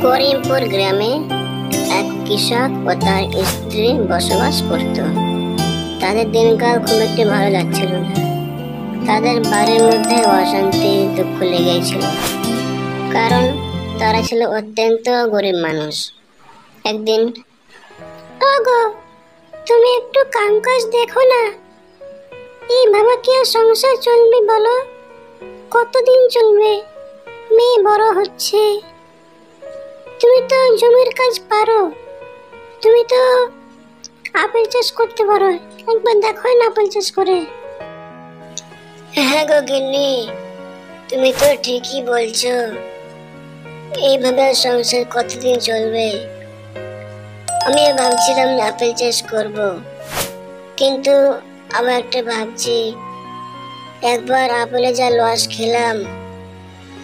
করিমপুর গ্রামে এক কৃষক ও তার স্ত্রী বসবাস করত। তাদের দিনকাল খুব একটি ভালো যাচ্ছিল না। তাদের বাড়ির মধ্যে অশান্তি দুঃখ লেগেই ছিল, কারণ তারা ছিল অত্যন্ত গরিব মানুষ। একদিন, ওগো, তুমি একটু কাম কাজ দেখো না, এইভাবে কি আর সংসার চলবে বলো? কতদিন চলবে? মেয়ে বড় হচ্ছে, তুমি তো জমির কাজ পারো, তুমি তো আপেল চাষ করতে পারো, একবার দেখো না আপেল চাষ করে। হ্যাঁ গো গিন্নি, তুমি তো ঠিকই বলছো, এইভাবে সংসার কতদিন চলবে? আমি ভাবছিলাম আপেল চাষ করব, কিন্তু আবার একটা ভাবছি, একবার আপেলে যা লস খেলাম,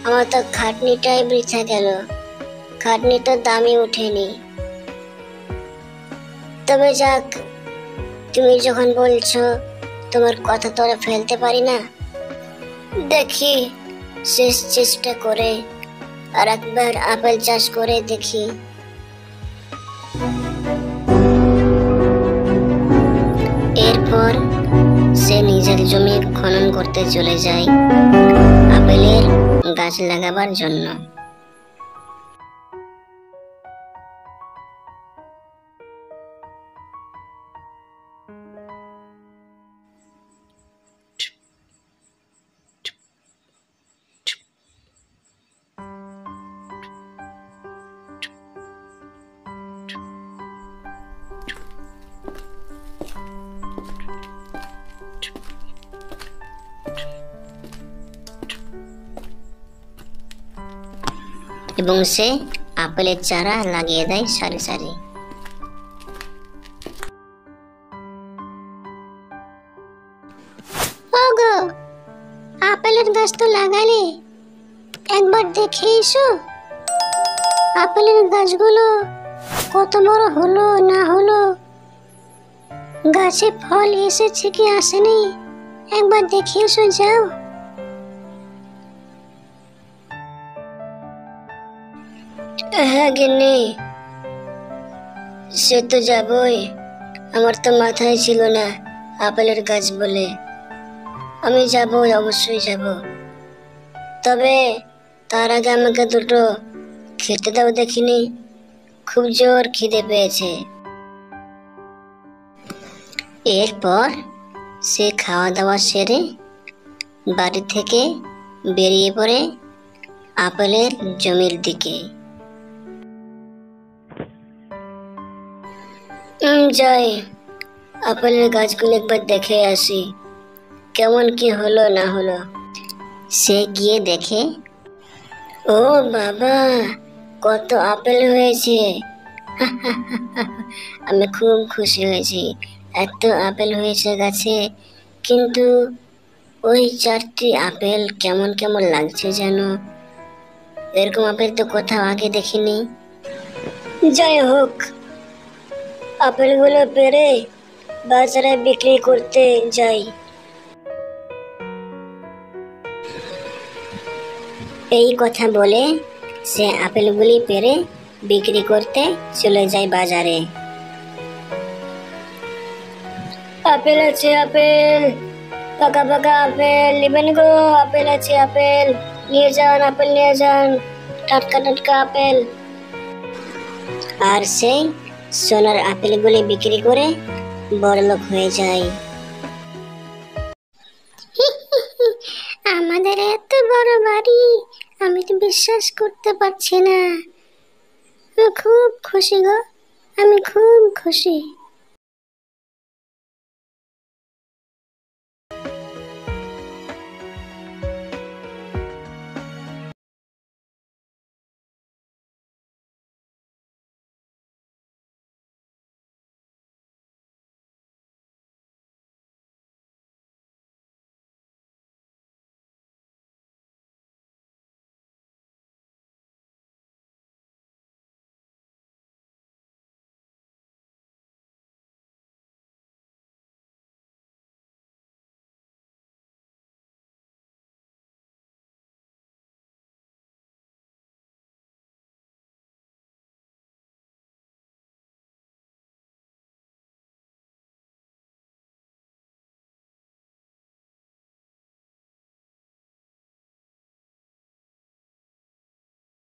আমার তো খাটনিটাই বৃথা গেল, খাটনি তো দামই উঠেনি। তবে যাক, তুমি যখন বলছো, তোমার কথা তো আর ফেলতে পারি না। দেখি শেষ চেষ্টা করে আর একবার আপেল চাষ করে দেখি। এরপর সে নিজের জমি খনন করতে চলে যায় আপেলের গাছ লাগাবার জন্য। এবং সে আপেলের চারা লাগিয়ে দেয় সারি সারি। ওগো, আপেলের গাছ তো লাগালে, একবার দেখে এসো আপেলের গাছগুলো কত বড় হলো না হলো, গাছে ফল এসেছে কি আসেনি, একবার দেখে এসো, যাও। হ্যাঁ গিন্নি, সে তো যাবই, আমার তো মাথায় ছিল না আপেলের গাছ বলে। আমি যাব, অবশ্যই যাব, তবে তার আগে আমাকে দুটো খেতে দাও দেখিনি, খুব জোর খিদে পেয়েছে। এরপর সে খাওয়া দাওয়া সেরে বাড়ি থেকে বেরিয়ে পড়ে আপেলের জমির দিকে। যাই, আপেলের গাছগুলো একবার দেখে আসি, কেমন কি হলো না হলো। সে গিয়ে দেখে, ও বাবা, কত আপেল হয়েছে! আমি খুব খুশি হয়েছি, এত আপেল হয়েছে গাছে, কিন্তু ওই 4টি আপেল কেমন কেমন লাগছে যেন, এরকম আপেল তো কোথাও আগে দেখিনি। যাই হোক, আপেলগুলো পেড়ে বাজারে বিক্রি করতে যাই। এই কথা বলে সে আপেলগুলি পেড়ে বিক্রি করতে চলে যায় বাজারে। আপেল আছে, আপেল, পাকা পাকা আপেল নেবেন গো? আপেল আছে, আপেল নিয়ে যান, আপেল নিয়ে যান, টাটকা টাটকা আপেল। আর সেই সোনার আপেলগুলি বিক্রি করে বড়লোক হয়ে যায়। আমাদের এত বড় বাড়ি, আমি তো বিশ্বাস করতে পারছি না। আমি খুব খুশি গো, আমি খুব খুশি।